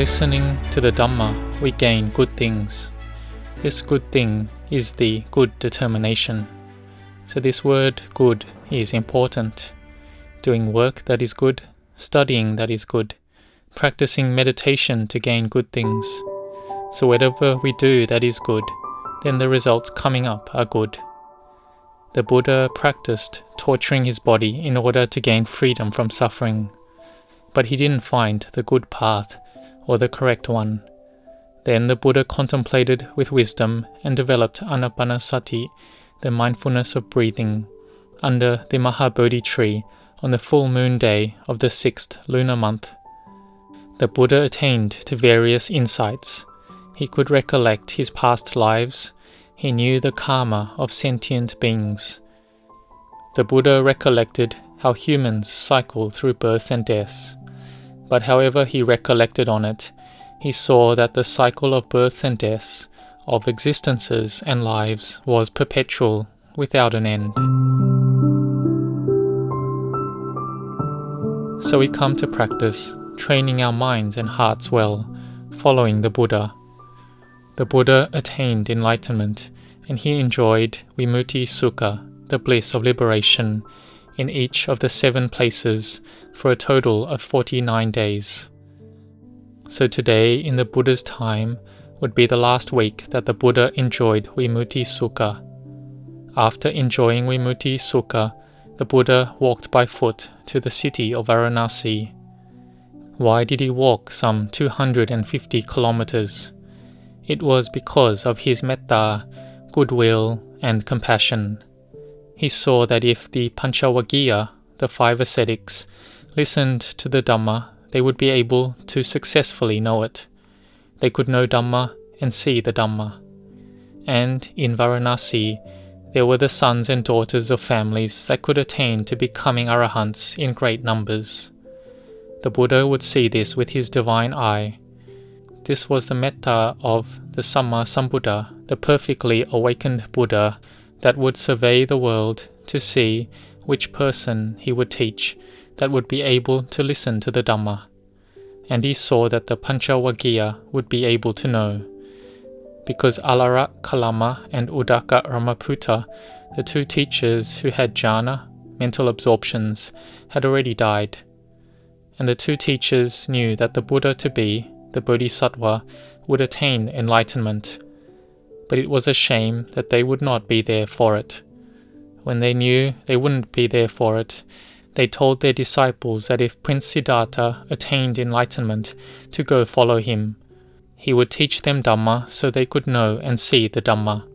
listening to the Dhamma, we gain good things. This good thing is the good determination. So this word good is important. Doing work that is good, studying that is good, practicing meditation to gain good things. So whatever we do that is good, then the results coming up are good. The Buddha practiced torturing his body in order to gain freedom from suffering. But he didn't find the good path or the correct one. Then the Buddha contemplated with wisdom and developed anapanasati, the mindfulness of breathing, under the Mahabodhi tree on the full moon day of the 6th lunar month. The Buddha attained to various insights. He could recollect his past lives. He knew the karma of sentient beings. The Buddha recollected how humans cycle through births and deaths. But however he recollected on it, he saw that the cycle of births and deaths, of existences and lives, was perpetual, without an end. So we come to practice, training our minds and hearts well, following the Buddha. The Buddha attained enlightenment, and he enjoyed Vimutti Sukha, the bliss of liberation, in each of the 7 places for a total of 49 days. So today, in the Buddha's time, would be the last week that the Buddha enjoyed Vimutti Sukha. After enjoying Vimutti Sukha, the Buddha walked by foot to the city of Varanasi. Why did he walk some 250 kilometers? It was because of his metta, goodwill, and compassion. He saw that if the Panchavaggiya, the 5 ascetics, listened to the Dhamma, they would be able to successfully know it. They could know Dhamma and see the Dhamma. And in Varanasi, there were the sons and daughters of families that could attain to becoming arahants in great numbers. The Buddha would see this with his divine eye. This was the metta of the Samma Sambuddha, the perfectly awakened Buddha that would survey the world to see which person he would teach that would be able to listen to the Dhamma. And he saw that the Panchavaggiya would be able to know, because Alara Kalama and Uddaka Ramaputta, the 2 teachers who had jhana, mental absorptions, had already died. And the 2 teachers knew that the Buddha to be, the Bodhisattva, would attain enlightenment. But it was a shame that they would not be there for it. When they knew they wouldn't be there for it, they told their disciples that if Prince Siddhartha attained enlightenment, to go follow him. He would teach them Dhamma so they could know and see the Dhamma.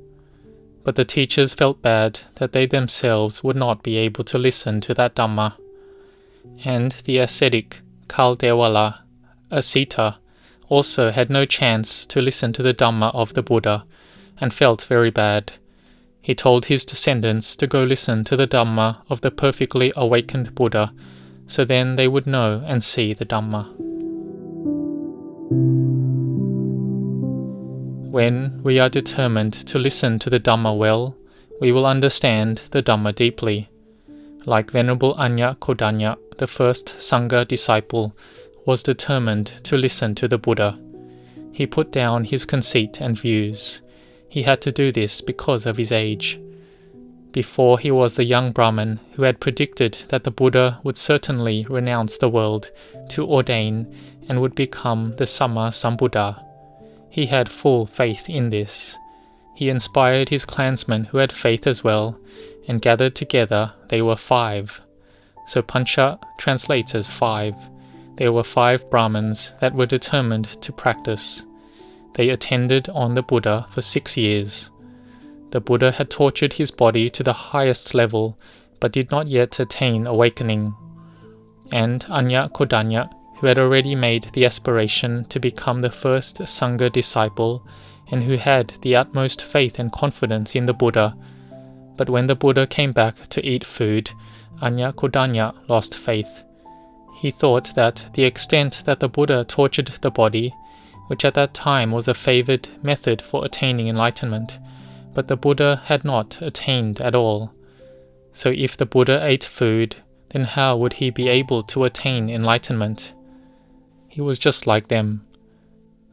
But the teachers felt bad that they themselves would not be able to listen to that Dhamma. And the ascetic Kaldewala, Asita, also had no chance to listen to the Dhamma of the Buddha, and felt very bad. He told his descendants to go listen to the Dhamma of the perfectly awakened Buddha, so then they would know and see the Dhamma. When we are determined to listen to the Dhamma well, we will understand the Dhamma deeply. Like Venerable Anya Kodanya, the first Sangha disciple, was determined to listen to the Buddha. He put down his conceit and views. He had to do this because of his age. Before he was the young Brahmin who had predicted that the Buddha would certainly renounce the world to ordain and would become the Samma Sambuddha. He had full faith in this. He inspired his clansmen who had faith as well, and gathered together they were 5. So Pancha translates as 5. There were 5 Brahmins that were determined to practice. They attended on the Buddha for 6 years. The Buddha had tortured his body to the highest level, but did not yet attain awakening. And Anya Kodanya, who had already made the aspiration to become the first Sangha disciple, and who had the utmost faith and confidence in the Buddha. But when the Buddha came back to eat food, Anya Kodanya lost faith. He thought that the extent that the Buddha tortured the body, which at that time was a favoured method for attaining enlightenment, but the Buddha had not attained at all. So if the Buddha ate food, then how would he be able to attain enlightenment? He was just like them.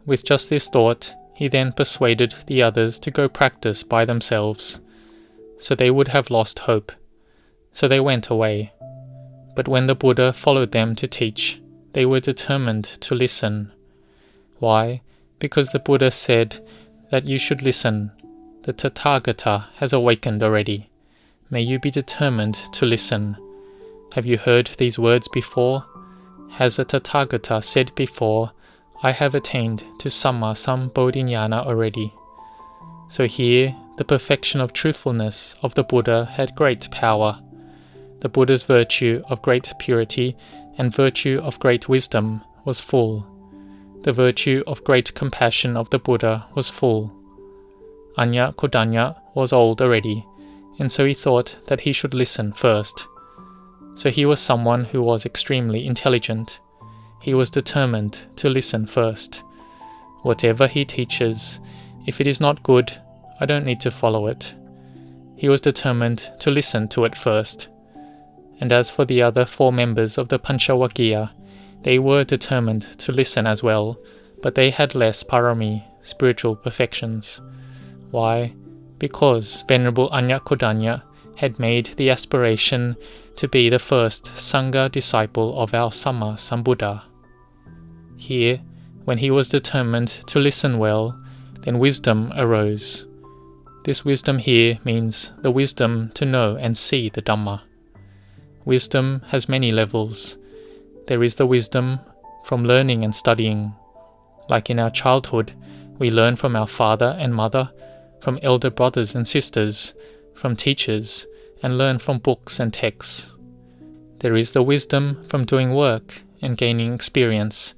With just this thought, he then persuaded the others to go practice by themselves, so they would have lost hope. So they went away. But when the Buddha followed them to teach, they were determined to listen. Why? Because the Buddha said that you should listen. The Tathagata has awakened already. May you be determined to listen. Have you heard these words before? Has a Tathagata said before, I have attained to Samma Sambodhiñāna already? So here, the perfection of truthfulness of the Buddha had great power. The Buddha's virtue of great purity and virtue of great wisdom was full. The virtue of great compassion of the Buddha was full. Anya Kodanya was old already, and so he thought that he should listen first. So he was someone who was extremely intelligent. He was determined to listen first. Whatever he teaches, if it is not good, I don't need to follow it. He was determined to listen to it first. And as for the other 4 members of the Panchavakkiya, they were determined to listen as well, but they had less parami, spiritual perfections. Why? Because Venerable Anya Kodanya had made the aspiration to be the first Sangha disciple of our Samma Sambuddha. Here, when he was determined to listen well, then wisdom arose. This wisdom here means the wisdom to know and see the Dhamma. Wisdom has many levels. There is the wisdom from learning and studying. Like in our childhood, we learn from our father and mother, from elder brothers and sisters, from teachers, and learn from books and texts. There is the wisdom from doing work and gaining experience,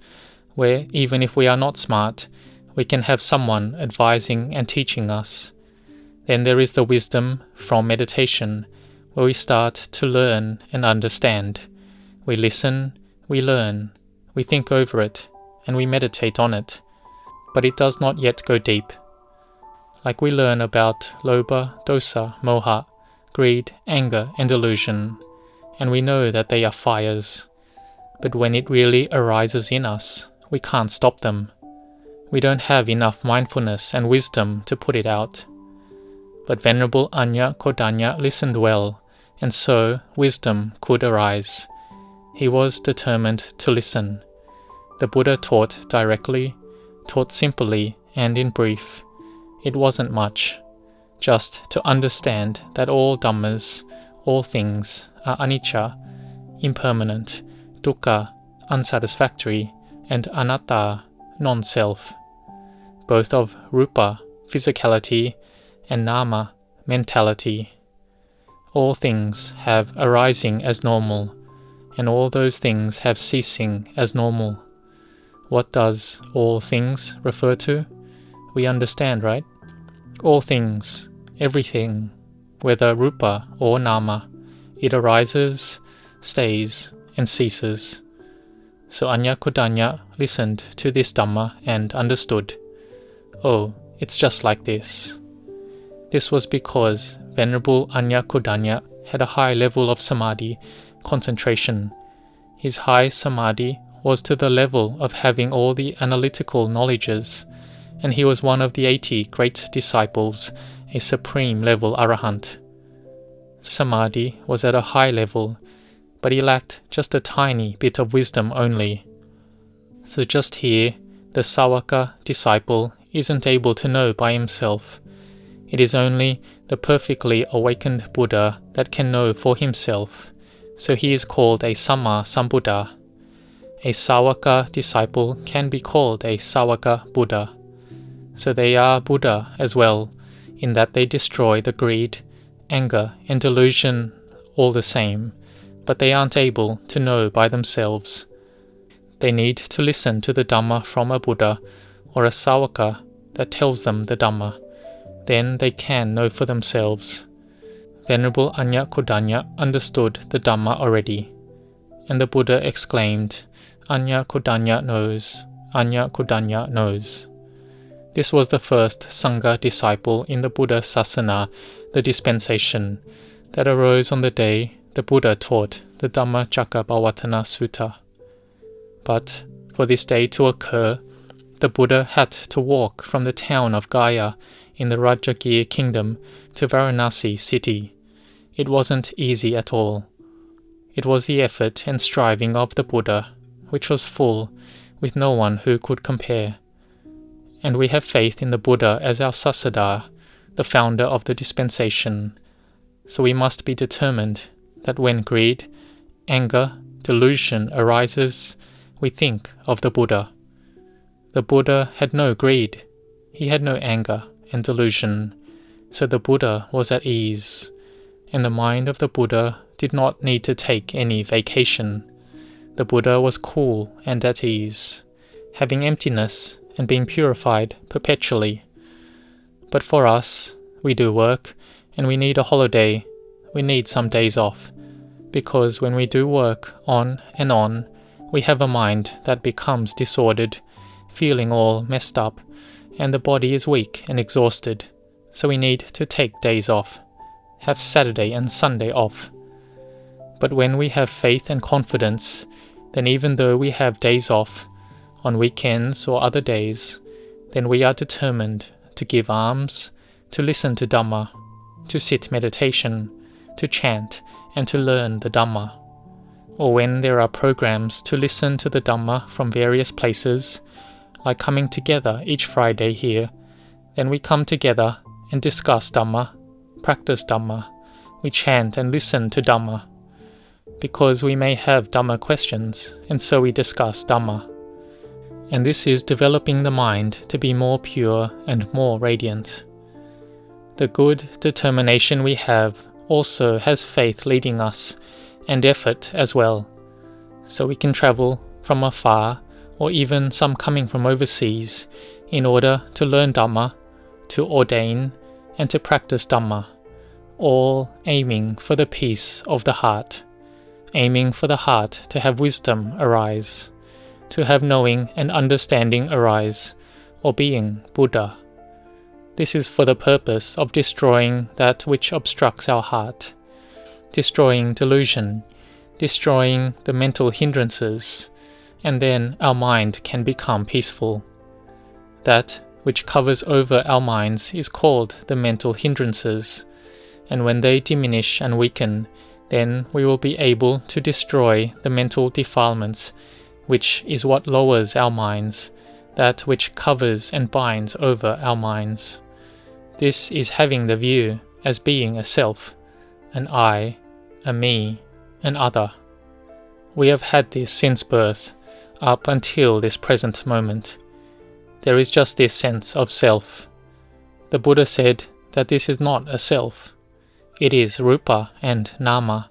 where even if we are not smart, we can have someone advising and teaching us. Then there is the wisdom from meditation, where we start to learn and understand. We listen, we learn, we think over it, and we meditate on it. But it does not yet go deep. Like we learn about lobha, dosa, moha, greed, anger, and delusion, and we know that they are fires. But when it really arises in us, we can't stop them. We don't have enough mindfulness and wisdom to put it out. But Venerable Anya Kodanya listened well, and so wisdom could arise. He was determined to listen. The Buddha taught directly, taught simply and in brief. It wasn't much, just to understand that all Dhammas, all things, are anicca, impermanent, dukkha, unsatisfactory, and anatta, non-self, both of rupa, physicality, and nama, mentality. All things have arising as normal, and all those things have ceasing as normal. What does all things refer to? We understand, right? All things, everything, whether rupa or nama, it arises, stays, and ceases. So Anya Kodanya listened to this Dhamma and understood. Oh, it's just like this. This was because Venerable Anya Kodanya had a high level of samadhi, concentration. His high samadhi was to the level of having all the analytical knowledges, and he was one of the 80 great disciples, a supreme level arahant. Samadhi was at a high level, but he lacked just a tiny bit of wisdom only. So just here, the Sāvaka disciple isn't able to know by himself. It is only the perfectly awakened Buddha that can know for himself, so he is called a Samma Sambuddha. A Sāvaka disciple can be called a Sāvaka Buddha. So they are Buddha as well, in that they destroy the greed, anger, and delusion all the same, but they aren't able to know by themselves. They need to listen to the Dhamma from a Buddha or a Sāvaka that tells them the Dhamma. Then they can know for themselves. Venerable Anya Kodanya understood the Dhamma already, and the Buddha exclaimed, Anya Kodanya knows, Anya Kodanya knows. This was the first Sangha disciple in the Buddha Sasana, the dispensation, that arose on the day the Buddha taught the Dhammacakkappavattana Sutta. But for this day to occur, the Buddha had to walk from the town of Gaya in the Rajagir kingdom to Varanasi city. It wasn't easy at all. It was the effort and striving of the Buddha, which was full, with no one who could compare. And we have faith in the Buddha as our Sasadar, the founder of the dispensation. So we must be determined that when greed, anger, delusion arises, we think of the Buddha. The Buddha had no greed. He had no anger and delusion. So the Buddha was at ease, and the mind of the Buddha did not need to take any vacation. The Buddha was cool and at ease, having emptiness and being purified perpetually. But for us, we do work, and we need a holiday. We need some days off, because when we do work on, we have a mind that becomes disordered, feeling all messed up, and the body is weak and exhausted. So we need to take days off, have Saturday and Sunday off. But when we have faith and confidence, then even though we have days off, on weekends or other days, then we are determined to give alms, to listen to Dhamma, to sit meditation, to chant, and to learn the Dhamma. Or when there are programs to listen to the Dhamma from various places, like coming together each Friday here, then we come together and discuss Dhamma, practice Dhamma, we chant and listen to Dhamma, because we may have Dhamma questions, and so we discuss Dhamma. And this is developing the mind to be more pure and more radiant. The good determination we have also has faith leading us, and effort as well. So we can travel from afar, or even some coming from overseas, in order to learn Dhamma, to ordain, and to practice Dhamma, all aiming for the peace of the heart, aiming for the heart to have wisdom arise, to have knowing and understanding arise, or being Buddha. This is for the purpose of destroying that which obstructs our heart, destroying delusion, destroying the mental hindrances, and then our mind can become peaceful. That which covers over our minds is called the mental hindrances, and when they diminish and weaken, then we will be able to destroy the mental defilements, which is what lowers our minds, that which covers and binds over our minds. This is having the view as being a self, an I, a me, an other. We have had this since birth, up until this present moment. There is just this sense of self. The Buddha said that this is not a self. It is Rupa and Nama.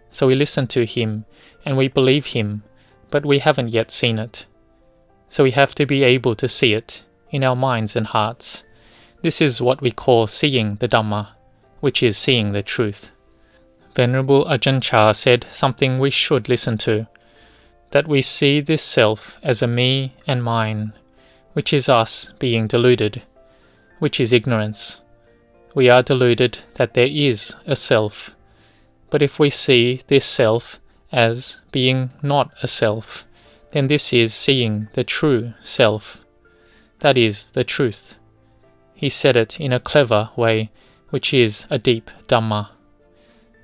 So we listen to him and we believe him, but we haven't yet seen it. So we have to be able to see it in our minds and hearts. This is what we call seeing the Dhamma, which is seeing the truth. Venerable Ajahn Chah said something we should listen to, that we see this self as a me and mine, which is us being deluded, which is ignorance. We are deluded that there is a self, but if we see this self as being not a self, then this is seeing the true self. That is the truth. He said it in a clever way, which is a deep Dhamma.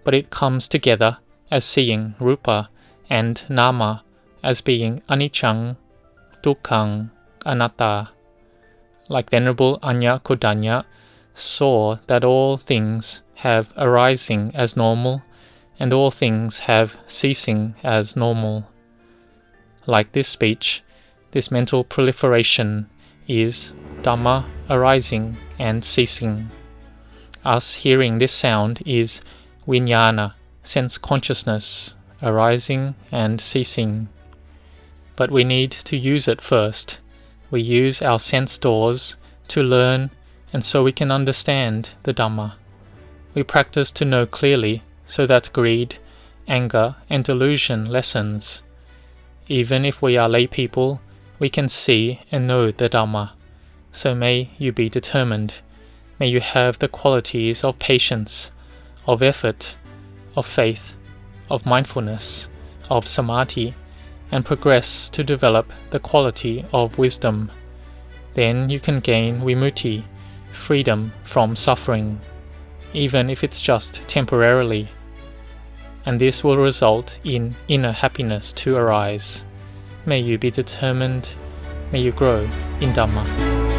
But it comes together as seeing Rupa and Nama as being Aniccang, Dukkhang, Anatta. Like Venerable Anya Kodanya saw that all things have arising as normal, and all things have ceasing as normal. Like this speech, this mental proliferation is Dhamma arising and ceasing. Us hearing this sound is Vijnana, sense consciousness, arising and ceasing. But we need to use it first. We use our sense doors to learn, and so we can understand the Dhamma. We practice to know clearly, so that greed, anger, and delusion lessens. Even if we are lay people, we can see and know the Dhamma. So may you be determined. May you have the qualities of patience, of effort, of faith, of mindfulness, of samadhi, and progress to develop the quality of wisdom, Then you can gain vimutti, freedom from suffering, even if it's just temporarily. And this will result in inner happiness to arise. May you be determined. May you grow in Dhamma.